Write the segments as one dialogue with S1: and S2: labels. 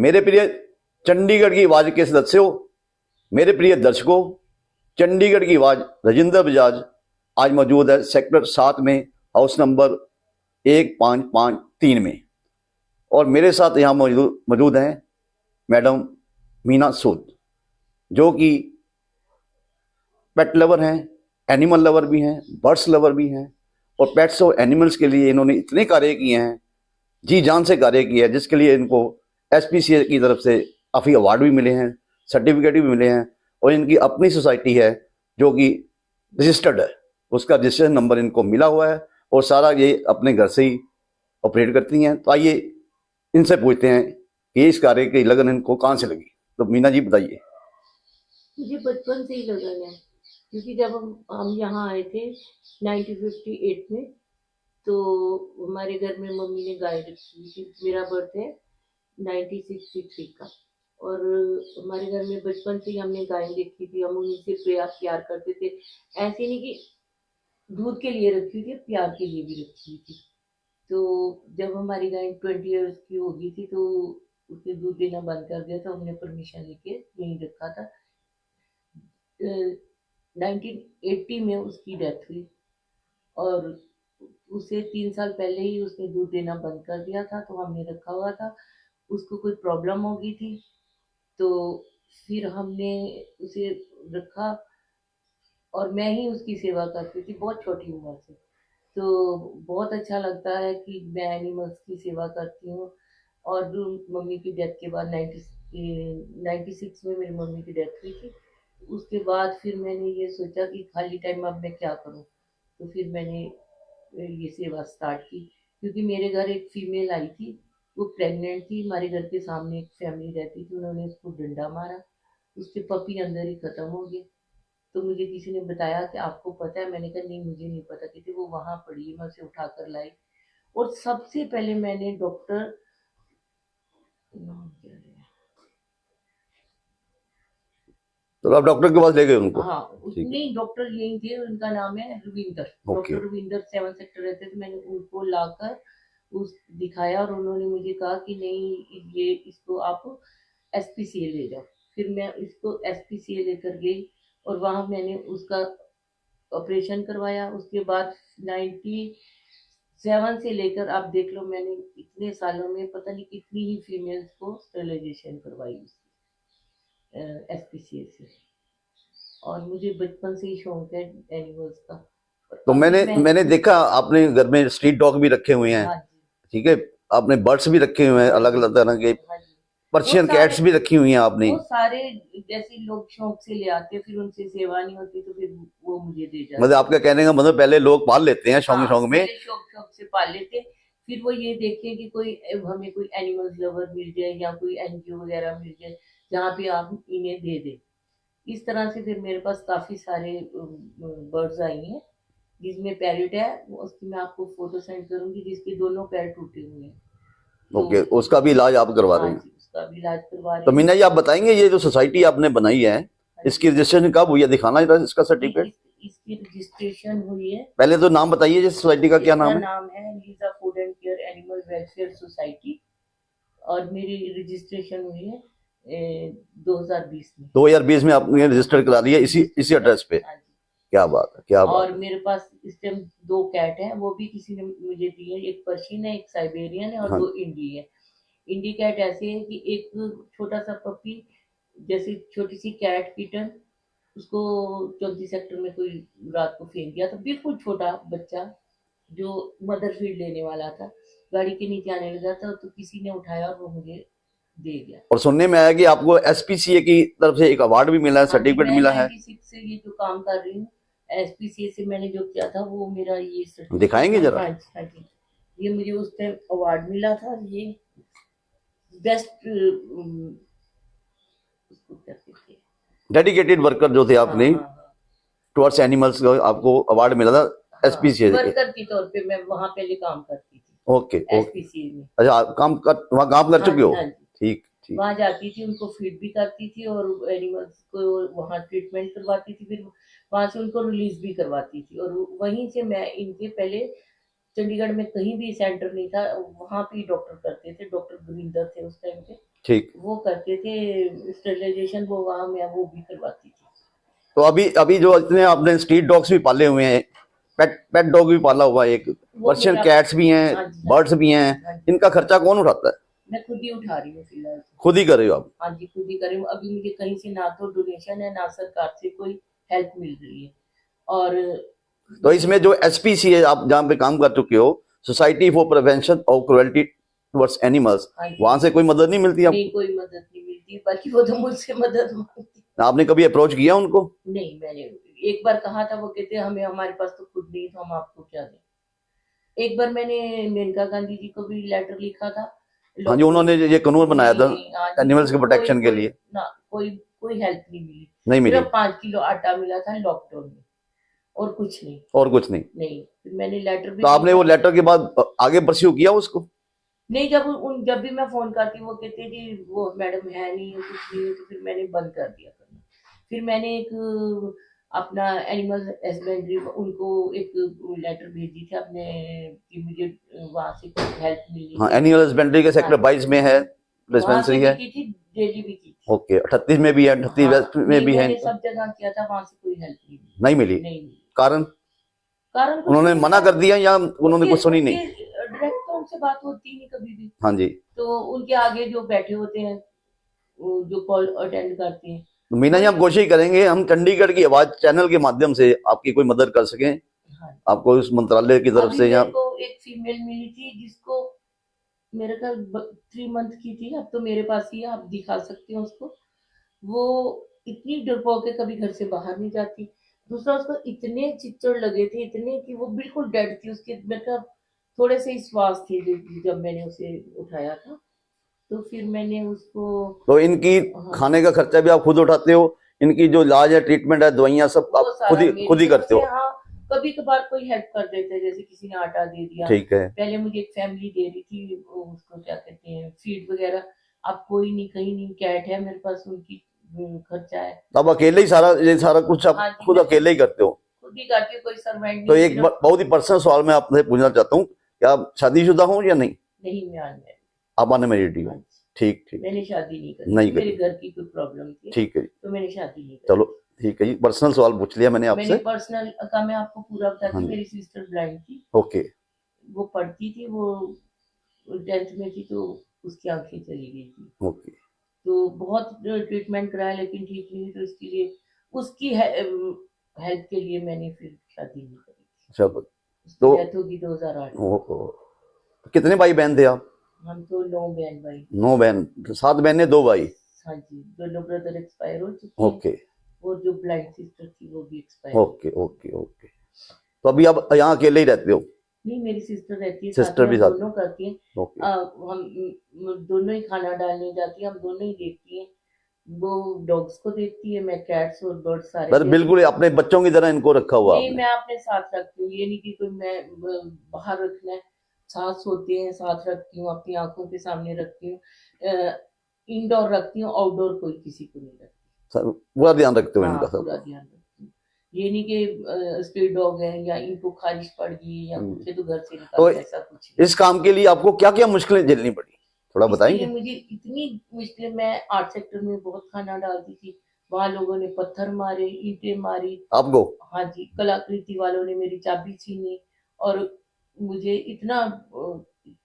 S1: मेरे प्रिय चंडीगढ़ की आवाज के सदस्यों, मेरे प्रिय दर्शकों, चंडीगढ़ की आवाज राजेंद्र बजाज आज मौजूद है सेक्टर 7 में, हाउस नंबर 1553 में। और मेरे साथ यहाँ मौजूद हैं मैडम मीना सूद, जो कि पेट लवर हैं, एनिमल लवर भी हैं, बर्ड्स लवर भी हैं, और पेट्स और एनिमल्स के लिए इन्होंने इतने कार्य किए हैं, जी जान से कार्य किया है, जिसके लिए इनको एसपीसीए की तरफ से काफ़ी अवार्ड भी मिले हैं, सर्टिफिकेट भी मिले हैं। और इनकी अपनी सोसाइटी है जो कि रजिस्टर्ड है, उसका रजिस्ट्रेशन नंबर इनको मिला हुआ है, और सारा ये अपने घर से ही ऑपरेट करती हैं। तो आइए इनसे पूछते हैं कि इस कार्य की लगन इनको कहाँ से लगी। तो मीना जी बताइए।
S2: मुझे बचपन से ही लगन है, क्योंकि जब हम यहाँ आए थे 1958 में, तो हमारे घर में मम्मी ने गाय रखी हुई थी। मेरा बर्थ है 1963 का, और हमारे घर में बचपन से ही हमने गाय देखी थी। हम उन्हीं से प्यार करते थे। ऐसे नहीं कि दूध के लिए रखी हुई थी, प्यार के लिए भी रखी हुई थी। तो जब हमारी गाय 20 ईयर्स की हो गई थी, तो उसने दूध देना बंद कर दिया था। हमने परमिशन लेके यहीं रखा था। 1980 में उसकी डेथ हुई, और उसे 3 साल पहले ही उसने दूध देना बंद कर दिया था। तो हमने रखा हुआ था। उसको कोई प्रॉब्लम हो गई थी, तो फिर हमने उसे रखा, और मैं ही उसकी सेवा करती थी बहुत छोटी उम्र से। तो बहुत अच्छा लगता है कि मैं एनिमल्स की सेवा करती हूँ। और मम्मी की डेथ के बाद 96 में मेरी मम्मी की डेथ हुई थी। उसके बाद फिर मैंने ये सोचा कि खाली टाइम में अब मैं क्या करूँ। तो फिर मैंने ये सेवा स्टार्ट की, क्योंकि मेरे घर एक फीमेल आई थी, वो प्रेग्नेंट थी। हमारे घर के सामने एक फैमिली रहती थी, उन्होंने उसको डंडा मारा, उसके पपी अंदर ही खत्म हो गए। तो मुझे किसी ने बताया कि आपको पता है? मैंने कहा नहीं, मुझे नहीं पता। कहते वो वहां पड़ी है, मैं उसे उठा कर लाई। और सबसे पहले मैंने डॉक्टर, नाम क्या है?
S1: तो आप डॉक्टर के पास ले गए उनको?
S2: हाँ,
S1: ठीक है,
S2: नहीं, डॉक्टर यही थे, उनका नाम है Ravinder.
S1: Okay.
S2: Doctor Ravinder 7 sector रहते थे। मैंने उनको लाकर उस दिखाया, और उन्होंने मुझे कहा कि नहीं, ये इसको आप एसपीसीए ले जाओ। फिर मैं इसको एसपीसीए लेकर गई, और वहां मैंने उसका ऑपरेशन करवाया। उसके बाद 97 से लेकर आप देख लो, मैंने इतने सालों में पता नहीं कितनी ही फीमेल्स को स्टेरिलाइजेशन करवाई एसपीसीए से। और मुझे बचपन से ही शौक है एनिमल्स का। और
S1: तो
S2: अभी
S1: मैंने देखा आपने घर में स्ट्रीट डॉग भी रखे हुए हैं।
S2: हाँ जी,
S1: ठीक है, आपने बर्ड्स भी रखे हुए हैं,
S2: हाँ
S1: अलग
S2: जी,
S1: अलग तरह के,
S2: हाँ जी। वो
S1: पर्शियन
S2: सारे
S1: कैट्स भी रखी हुई हैं आपने।
S2: वो सारे जैसे लोग शौक से ले आते, फिर उनसे सेवा नहीं होती, तो फिर वो मुझे दे
S1: मतलब
S2: जाते।
S1: आपका कहने का मतलब पहले लोग पाल लेते हैं शौक
S2: हाँ,
S1: शौक में।
S2: पहले शौक शौक से पाल लेते, फिर वो ये देखते हैं कि कोई हमें कोई एनिमल्स लवर मिल जाए, या कोई एनजीओ वगैरह मिल जाए जहाँ पे आप इन्हें दे दे। इस तरह से फिर मेरे पास काफी सारे बर्ड्स आई हैं, जिसमें पैरेट है। उसकी मैं आपको फोटो सेंड करूंगी, जिसके दोनों पैर टूटे हुए हैं। तो
S1: ओके, उसका भी इलाज आप करवा
S2: हाँ
S1: रहे हैं?
S2: जी, उसका भी इलाज करवा
S1: तो
S2: रही हूँ।
S1: मीना जी आप बताएंगे, ये जो सोसाइटी आपने बनाई है,
S2: हाँ
S1: इसकी
S2: जी,
S1: रजिस्ट्रेशन कब हुई है? दिखाना जरा इसका
S2: जी,
S1: सर्टिफिकेट।
S2: इसकी रजिस्ट्रेशन हुई है।
S1: पहले तो नाम बताइए, जिस सोसाइटी का क्या
S2: इसका
S1: नाम है?
S2: नाम है Lisa food and care animal welfare society, और मेरी रजिस्ट्रेशन हुई है 2020 में।
S1: 2020 में आपने रजिस्टर करा दिया इसी इसी एड्रेस पे?
S2: हाँ जी।
S1: क्या बात है, क्या बात
S2: और
S1: है।
S2: मेरे पास इस टाइम 2 कैट हैं, वो भी किसी ने मुझे दी है। एक पर्शियन है, एक साइबेरियन है, और
S1: हाँ,
S2: 2 इंडी है। इंडी कैट ऐसे है कि एक छोटा सा पपी, जैसे छोटी सी कैट किटन, उसको 34 सेक्टर में कोई रात को फेंक दिया था। बिल्कुल छोटा बच्चा, जो मदर फीड लेने वाला था, गाड़ी के नीचे आने लगा था, तो किसी ने उठाया और वो मुझे दे गया।
S1: और सुनने में आया कि आपको एसपीसीए की तरफ से एक अवार्ड भी मिला है,
S2: हाँ जी,
S1: सर्टिफिकेट
S2: मैं
S1: मिला है।
S2: 96 से ये जो काम कर रही हूँ, एसपीसीए से मैंने जो किया था, वो मेरा ये सर्टिफिकेट
S1: दिखाएंगे
S2: है।
S1: जरा?
S2: हाँ जी, हाँ जी। ये मुझे उस टाइम अवार्ड मिला था। ये बेस्ट, उसको क्या कहते हैं?
S1: डेडिकेटेड वर्कर जो थे
S2: हाँ,
S1: आपने
S2: हाँ, हाँ,
S1: टुवर्ड्स एनिमल्स, आपको अवार्ड मिला था
S2: हाँ,
S1: एसपीसीए के?
S2: वर्कर के तौर पे मैं वहां पहले काम करती थी,
S1: ओके ओके।
S2: एसपीसीए में।
S1: अच्छा, आप वहाँ काम कर
S2: हाँ
S1: चुके
S2: जी,
S1: हो?
S2: हाँ जी।
S1: ठीक ठीक।
S2: वहां जाती थी, उनको फीड भी करती थी, और एनिमल्स को वहां ट्रीटमेंट करवाती थी। फिर वहां से उनको रिलीज भी करवाती थी, और वहीं से मैं इनके पहले चंडीगढ़ में कहीं भी सेंटर नहीं था, वहां पे ही डॉक्टर करते थे। डॉक्टर गुरिंदर थे उस टाइम पे।
S1: ठीक।
S2: वो करते थे स्टेरिलाइजेशन, वो वहाँ मैं वो भी करवाती थी।
S1: तो अभी अभी जो इतने आपने स्ट्रीट डॉग्स भी पाले हुए हैं, पेट पेट डॉग भी पाला हुआ है, एक
S2: वो
S1: पर्शियन
S2: मेरा,
S1: कैट्स भी हैं,
S2: हाँ जी, हाँ
S1: बर्ड्स
S2: जी,
S1: भी हैं,
S2: हाँ जी,
S1: इनका खर्चा कौन उठाता है?
S2: मैं खुद ही उठा रही हूँ फिलहाल तो।
S1: खुद ही कर रहे हो आप?
S2: हाँ जी, खुद ही कर रही हूँ। अभी मुझे कहीं से ना तो डोनेशन है, ना सरकार से कोई हेल्प मिल रही है। और
S1: तो इसमें जो एसपीसी है, आप जहाँ पे काम कर चुके हो, society for prevention of cruelty towards animals,
S2: हाँ जी,
S1: वहां से कोई मदद नहीं मिलती
S2: नहीं
S1: आपको?
S2: कोई मदद नहीं मिलती, बल्कि वो तो मुझसे मदद मांगती।
S1: आपने कभी अप्रोच किया उनको?
S2: नहीं, मैंने एक बार कहा था, वो कहते हमें हमारे पास तो खुद नहीं, तो हम आपको क्या दें। एक बार मैंने मेनका गांधी जी को भी लेटर लिखा था,
S1: हाँ जी, उन्होंने ये कानून बनाया था
S2: नहीं, हाँ जी,
S1: एनिमल्स के
S2: कोई
S1: प्रोटेक्शन के
S2: कोई
S1: लिए।
S2: ना, कोई कोई हेल्प नहीं मिली।
S1: नहीं मिली?
S2: सिर्फ 5 किलो आटा मिला था लॉकडाउन में, और कुछ नहीं।
S1: और कुछ नहीं?
S2: नहीं, फिर मैंने लेटर भी
S1: तो आपने
S2: लिखा।
S1: वो लेटर के बाद आगे परस्यू किया उसको?
S2: नहीं, जब भी मैं फोन करती, वो कहते जी वो मैडम है नहीं, कुछ नहीं है, तो फिर मैंने बंद कर दिया करना। फिर मैंने एक अपना एनिमल हस्बेंड्री, उनको एक लेटर भेजी थी अपने, कि मुझे वहां से कुछ हेल्प मिली
S1: हाँ,
S2: है।
S1: एनिमल हस्बेंड्री के सेक्टर
S2: हाँ,
S1: 22 में है,
S2: वहां से
S1: डिस्पेंसरी
S2: भी
S1: है।
S2: की थी, दिल्ली भी की थी।
S1: ओके, 38 में भी है, 38
S2: हाँ,
S1: वेस्ट में
S2: नहीं
S1: भी है
S2: मैंने
S1: इनका।
S2: सब जगह किया था, वहां से कोई हेल्प नहीं मिली।
S1: नहीं मिली?
S2: नहीं मिली।
S1: कारण?
S2: कारण कुछ
S1: उन्होंने
S2: नहीं
S1: मना
S2: पता।
S1: कर दिया या उन्होंने
S2: उनके
S1: कुछ सुनी नहीं?
S2: उनके डायरेक्ट तो उनसे बात होती ही नहीं कभी भी।
S1: हाँ जी।
S2: तो उनके आगे जो बैठे होते हैं, वो जो कॉल अटेंड करते हैं,
S1: तो मीना जी,
S2: वही।
S1: हम कोशिश करेंगे हम चंडीगढ़ की आवाज चैनल के माध्यम से आपकी कोई मदद कर सकें,
S2: हाँ,
S1: आपको उस मंत्रालय की तरफ
S2: अभी
S1: से, या
S2: मेरे को एक फीमेल मिली थी, जिसको मेरे ख्याल 3 मंथ की थी, अब तो मेरे पास ही है, आप दिखा सकते हो उसको। वो इतनी डरपोक है, कभी घर से बाहर नहीं जाती। दूसरा, उसको इतने चिच्चड़ लगे थे, इतने कि वो बिल्कुल डेड थी। उसके मेरे ख्याल थोड़े से ही श्वास थे जब मैंने उसे उठाया था। तो फिर मैंने उसको,
S1: तो इनकी
S2: हाँ,
S1: खाने का खर्चा भी आप खुद उठाते हो? इनकी जो इलाज है, ट्रीटमेंट है, दवाइयाँ सब
S2: वो
S1: आप
S2: सारा
S1: खुद
S2: मेरी
S1: ही
S2: तरफ
S1: करते
S2: से।
S1: हो?
S2: हाँ, कभी कभार कोई हेल्प कर देते हैं, जैसे किसी ने आटा दे दिया।
S1: ठीक है।
S2: पहले मुझे एक फैमिली दे रही थी, उसको क्या कहते हैं, फीड वगैरह। अब कोई नहीं, कहीं नहीं, कैट है मेरे पास, उनकी खर्चा है।
S1: तो आप अकेले ही सारा ये सारा कुछ आप
S2: हाँ जी,
S1: खुद
S2: मैं
S1: अकेले ही करते हो?
S2: खुद ही करती हूँ, कोई सर्वेंट
S1: तो
S2: नहीं,
S1: एक
S2: सिर्फ।
S1: बहुत ही पर्सनल सवाल मैं आपसे पूछना चाहता हूँ, क्या आप शादीशुदा हो या नहीं?
S2: नहीं, मैं अनमैरिड।
S1: आप अनमैरिड
S2: हाँ
S1: हो?
S2: जी,
S1: ठीक ठीक।
S2: मैंने शादी नहीं करी
S1: नहीं
S2: थी, मेरे
S1: करी?
S2: घर की कोई प्रॉब्लम थी,
S1: ठीक है जी।
S2: तो मैंने शादी नहीं
S1: चलो
S2: करी।
S1: ठीक है जी, पर्सनल सवाल पूछ लिया मैंने
S2: मैंने
S1: आपसे।
S2: पर्सनल का मैं आपको पूरा
S1: हाँ
S2: बताती हूँ।
S1: जी।
S2: मेरी सिस्टर ब्लाइंड थी,
S1: ओके।
S2: वो पढ़ती थी, वो 10th में थी, तो उसकी आंखें चली गई थी।
S1: ओके।
S2: तो बहुत ट्रीटमेंट कराया, लेकिन ठीक नहीं हुई, तो इसके लिए उसकी हेल्प के लिए मैंने फिर शादी नहीं करी थी।
S1: चलो।
S2: उसकी
S1: तो
S2: डेथ होगी 2008 में।
S1: ओहो, कितने भाई बहन थे आप?
S2: हम तो 9 बहन भाई।
S1: 9 बहन, 7 बहनें 2 भाई?
S2: हाँ जी, दोनों ब्रदर एक्सपायर हो चुके हैं।
S1: ओके
S2: वो जो ब्लाइंड सिस्टर थी, वो भी एक्सपायर हो
S1: ओके ओके ओके। तो अभी आप यहाँ अकेले ही रहते हो?
S2: गई। नहीं, मेरी सिस्टर रहती है साथ
S1: सिस्टर
S2: में,
S1: भी
S2: हम
S1: साथ?
S2: दोनों करती हैं।
S1: ओके।
S2: हम दोनों ही खाना डालने जाती हैं, हम दोनों ही देखती हैं। वो डॉग्स को देखती है, मैं कैट्स और बर्ड्स सारे
S1: बस
S2: देखती
S1: बिल्कुल
S2: हूँ।
S1: अपने बच्चों की तरह इनको रखा हुआ
S2: नहीं,
S1: आपने?
S2: मैं अपने साथ रखती हूँ, ये नहीं कि कोई मैं बाहर रखना है। साथ सोते हैं, साथ रखती हूँ, अपनी आंखों के सामने रखती हूँ। इंडोर रखती हूँ, आउटडोर कोई किसी को नहीं रखती।
S1: पूरा ध्यान रखते हो
S2: हाँ,
S1: इनका
S2: पूरा
S1: सब?
S2: ध्यान रखती हूँ। ये नहीं कि स्ट्रीट डॉग है, या इनको खारिश पड़ गई है, या कुछ है तो घर से
S1: तो
S2: निकाल के, ऐसा कुछ नहीं।
S1: इस काम के लिए आपको क्या क्या मुश्किलें झेलनी पड़ी, थोड़ा
S2: इसके लिए
S1: बताएंगे?
S2: मुझे इतनी मुश्किल, मैं आर्ट सेक्टर में बहुत खाना डालती थी, वहां लोगों ने पत्थर मारे, ईंटें मारी।
S1: आपको?
S2: हाँ जी, कलाकृति वालों ने मेरी चाबी छीनी, और मुझे इतना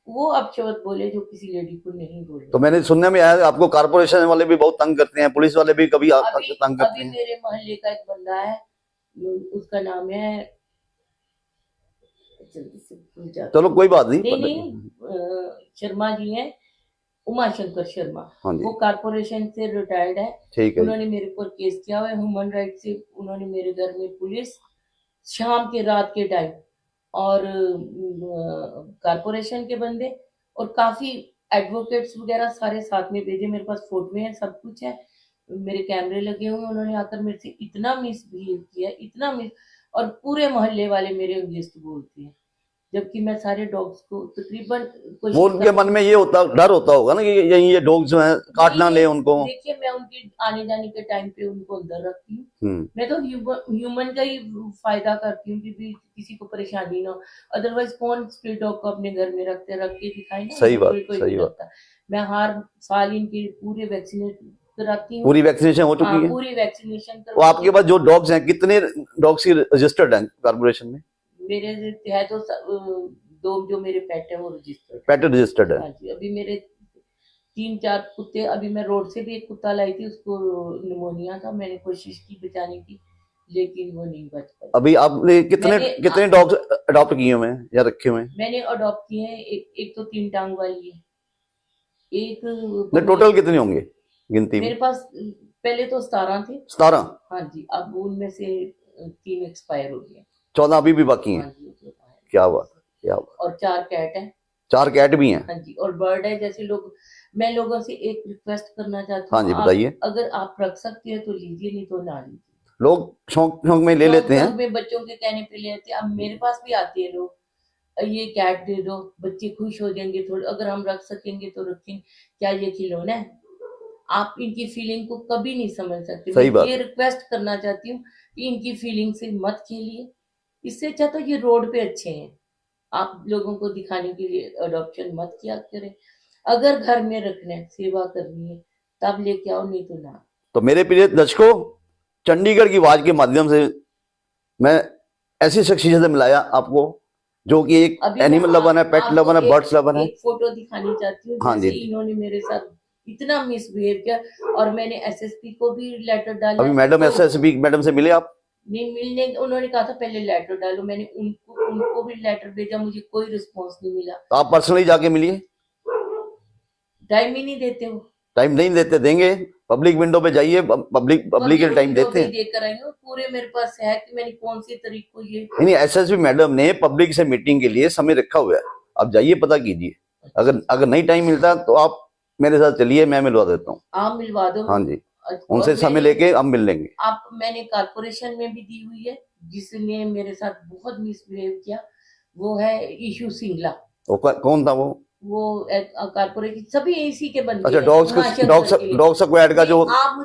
S2: वो अपशब्द बोले जो किसी लेडी को नहीं बोले।
S1: तो मैंने सुनने में आया है, आपको कारपोरेशन वाले भी बहुत तंग करते हैं, पुलिस वाले भी कभी
S2: अभी
S1: तंग करते
S2: अभी
S1: हैं?
S2: मेरे मोहल्ले का एक बंदा है, उसका नाम है, जल्दी से भूल जाती
S1: चलो
S2: हूँ।
S1: कोई बात नहीं,
S2: नहीं
S1: पता
S2: नहीं,
S1: नहीं।
S2: शर्मा जी हैं, उमाशंकर शर्मा।
S1: हाँ जी।
S2: वो कारपोरेशन से रिटायर्ड है।
S1: ठीक है जी।
S2: उन्होंने मेरे ऊपर केस किया हुआ है ह्यूमन राइट से। उन्होंने मेरे घर में पुलिस, शाम के रात के टाइम, और कारपोरेशन के बंदे, और काफी एडवोकेट्स वगैरह सारे साथ में भेजे। मेरे पास फोटो है, सब कुछ है, मेरे कैमरे लगे हुए हैं। उन्होंने आकर मेरे से इतना मिसबिहेव किया, इतना मिस, और पूरे मोहल्ले वाले मेरे अगेंस्ट बोलते हैं। जबकि मैं सारे डॉग्स को तकरीबन
S1: वो
S2: कोशिश
S1: उनके मन में ये होता, डर होता होगा ना कि यही ये डॉग जो है काट ना ले उनको।
S2: देखिए मैं उनके आने जाने के टाइम पे उनको अंदर रखती हूँ। मैं तो ह्यूमन का ही फायदा करती हूँ कि भी किसी को परेशानी ना हो। अदरवाइज कौन स्ट्रीट डॉग को अपने घर में रख के दिखाए ना,
S1: सही बात,
S2: कोई
S1: सही
S2: नहीं
S1: बात।
S2: रखता। मैं हर साल इनके पूरे वैक्सीनेट कराती हूँ।
S1: पूरी वैक्सीनेशन हो चुकी है?
S2: पूरी वैक्सीनेशन
S1: वो आपके पास जो डॉग्स हैं, कितने डॉग्स की रजिस्टर्ड हैं कारपोरेशन में?
S2: मेरे है तो दो जो मेरे पेट है वो रजिस्टर्ड
S1: पेट रजिस्टर्ड है?
S2: हाँ जी। अभी मेरे 3-4 कुत्ते, अभी मैं रोड से भी एक कुत्ता लाई थी, उसको निमोनिया था, मैंने कोशिश की बचाने की लेकिन वो नहीं बच पाई।
S1: अभी आपने कितने डॉग्स अडॉप्ट किए हुए हैं या रखे हुए हैं?
S2: मैंने अडॉप्ट किए हैं, एक तो 3 टांग वाली है, एक
S1: टोटल कितने होंगे गिनती में?
S2: मेरे पास पहले तो 17 थे।
S1: 17?
S2: हाँ जी, अब उनमें से 3 एक्सपायर हो गए।
S1: 14 अभी भी बाकी हैं?
S2: हाँ जी,
S1: क्या बात, क्या बात।
S2: और 4 कैट है।
S1: 4 कैट भी हैं?
S2: हाँ जी, और बर्ड है। जैसे मैं लोगों से एक रिक्वेस्ट करना चाहती हूँ।
S1: हाँ जी, बताइए।
S2: अगर आप रख सकते हैं तो लीजिए, नहीं तो ना लीजिए।
S1: लोग शौक शौक में ले लेते हैं।
S2: में बच्चों के कहने पे ले लेते हैं। अब मेरे पास भी आते हैं लोग, ये कैट दे दो, बच्चे खुश हो जाएंगे थोड़े, अगर हम रख सकेंगे तो रखें। क्या ये खिलौना है? आप इनकी फीलिंग को कभी नहीं समझ सकते।
S1: सही बात
S2: ये रिक्वेस्ट करना चाहती हूँ कि इनकी फीलिंग से मत खेलिए। इससे अच्छा तो ये रोड पे अच्छे हैं। आप लोगों को दिखाने के लिए अडॉप्शन मत किया करें। अगर घर में रखना है, सेवा करनी है, तब लेके आओ, नहीं तो ना।
S1: तो मेरे प्रिय दर्शकों, चंडीगढ़ की आवाज के माध्यम से मैं ऐसी शख्सियत से मिलाया आपको जो कि एक एनिमल लवर है, पेट लवर है, बर्ड्स लवर है।
S2: एक फोटो दिखानी चाहती हूँ।
S1: हाँ जी।
S2: इन्होंने मेरे साथ इतना मिसबिहेव किया और मैंने एसएसपी को भी लेटर डाला।
S1: अभी मैडम एसएसपी मैडम से मिले आप?
S2: नहीं मिलने, उन्होंने कहा था पहले लेटर डालो। मैंने उनको भी लेटर भेजा, मुझे कोई रिस्पॉन्स नहीं मिला।
S1: तो आप पर्सनली जाके मिलिए।
S2: टाइम ही नहीं देते वो।
S1: टाइम नहीं देते, देंगे। पब्लिक विंडो पे जाइए, पब्लिक के टाइम देते हैं।
S2: देकर आई हूँ पूरे, मेरे पास है कि मैंने कौन सी तारीख को ये।
S1: नहीं, एसएसपी मैडम ने पब्लिक से मीटिंग के लिए समय रखा हुआ है, आप जाइए, पता कीजिए। अगर नहीं टाइम मिलता तो आप मेरे साथ चलिए, मैं मिलवा देता हूँ।
S2: आप मिलवा दो।
S1: हाँ जी, उनसे समय लेके हम मिल लेंगे।
S2: मैंने कारपोरेशन में भी दी हुई है, जिसने मेरे साथ बहुत मिसबिहेव किया। वो है इशू सिंगला।
S1: कौन था वो?
S2: कारपोरेशन सभी इसी के बंदे।
S1: अच्छा, डॉग्स स्क्वाड का जो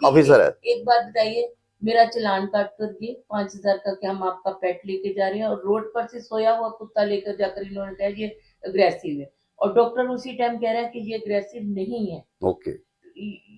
S1: ऑफिसर है।
S2: एक बात बताइए, मेरा चलान काट कर दिए 5,000 का कि हम आपका पेट लेके जा रहे हैं, और रोड पर से सोया हुआ कुत्ता लेकर जाकर इन्होंने कहा ये अग्रेसिव है, और डॉक्टर उसी टाइम कह रहा है कि ये अग्रेसिव नहीं है।
S1: ओके।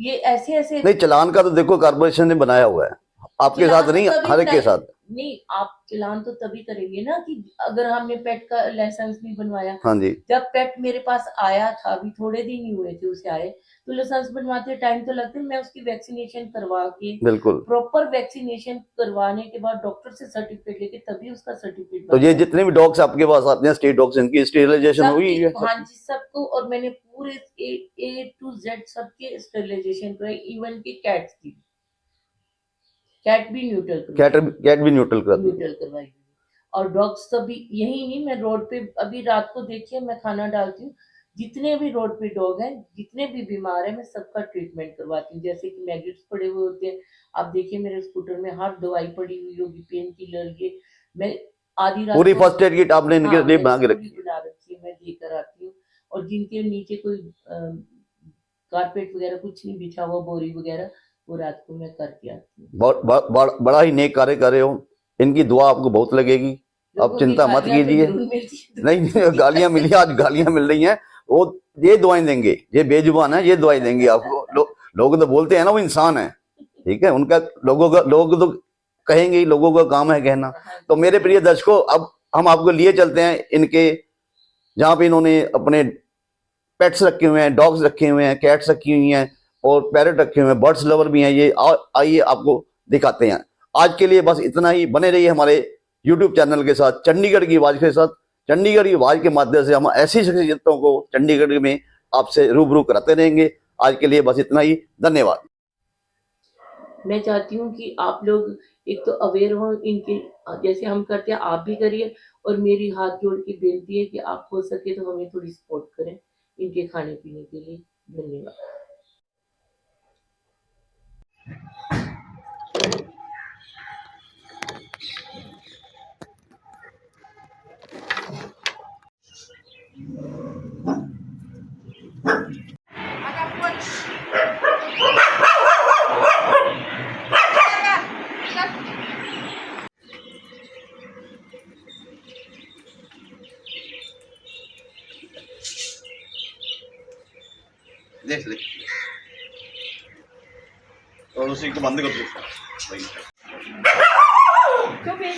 S2: ये ऐसे
S1: नहीं, चलान का तो देखो कारपोरेशन ने बनाया हुआ है, आपके साथ नहीं, हर एक के साथ।
S2: नहीं, आप चलान तो तभी करेंगे ना कि अगर हमने पेट का लाइसेंस नहीं बनवाया।
S1: हाँ जी।
S2: जब पेट मेरे पास आया था, अभी थोड़े दिन ही हुए थे उसे आए, तो लाइसेंस बनवाते टाइम तो लगते। मैं उसकी वैक्सीनेशन करवा के,
S1: बिल्कुल
S2: प्रॉपर वैक्सीनेशन करवाने के बाद डॉक्टर से सर्टिफिकेट लेके तभी उसका सर्टिफिकेट।
S1: तो ये जितने भी डॉग्स आपके पास आते हैं, स्टेट डॉग्स, इनकी स्टेरिलाइजेशन हुई है?
S2: हाँ जी, सबको। और मैंने पूरे A to Z सबके स्टेरिलाइजेशन कराई, इवन की कैट्स की। कैट भी न्यूट्रल करवाई। और डॉग्स सभी यही नहीं, मैं रोड पे अभी रात को देखिए, मैं खाना डालती हूँ, जितने भी रोड पे डॉग हैं, जितने भी बीमार हैं, मैं सबका ट्रीटमेंट करवाती हूँ। जैसे कि मैगेट्स पड़े हुए होते हैं, आप देखिए मेरे स्कूटर में हर दवाई पड़ी हुई होगी, पेन किलर, ये मैं आधी रात
S1: पूरी फर्स्ट एड किट आपने इनके लिए बना के रखी
S2: है, मैं लेकर आती हूँ। और जिनके नीचे कोई कारपेट वगैरह कुछ नहीं बिछा हुआ, बोरी वगैरह, वो रात को मैं करके आती हूँ।
S1: बड़ा ही नेक कार्य कर रहे हो, इनकी दुआ आपको बहुत लगेगी, आप चिंता मत कीजिए। नहीं, गालियां मिली, आज गालियां मिल रही हैं, वो ये दुआएं देंगे, ये बेजुबान है, ये दुआएं देंगे आपको। लोग तो बोलते हैं ना वो इंसान है, ठीक है, उनका लोग तो कहेंगे ही, लोगों का काम है कहना। तो मेरे प्रिय दर्शकों, अब हम आपको लिए चलते हैं इनके, जहाँ पे इन्होंने अपने पेट्स रखे हुए हैं, डॉग्स रखे हुए हैं, कैट्स रखी हुई हैं, और पैरट रखे हुए हैं, बर्ड्स लवर भी हैं। ये आइए आपको दिखाते हैं। आज के लिए बस इतना ही, बने रहिए हमारे YouTube चैनल के साथ, चंडीगढ़ की आवाज के साथ। चंडीगढ़ की आवाज के माध्यम से हम ऐसी शख्सियतों को चंडीगढ़ में आपसे रूबरू कराते रहेंगे। आज के लिए बस इतना ही, धन्यवाद।
S2: मैं चाहती हूँ कि आप लोग एक तो अवेयर हो इनके, जैसे हम करते हैं आप भी करिए। और मेरी हाथ जोड़ के बेनती है कि आप हो सके तो हमें थोड़ी सपोर्ट करें इनके खाने पीने के लिए। धन्यवाद।
S1: देख ले और उसी को बंद कर दो।
S2: तो फिर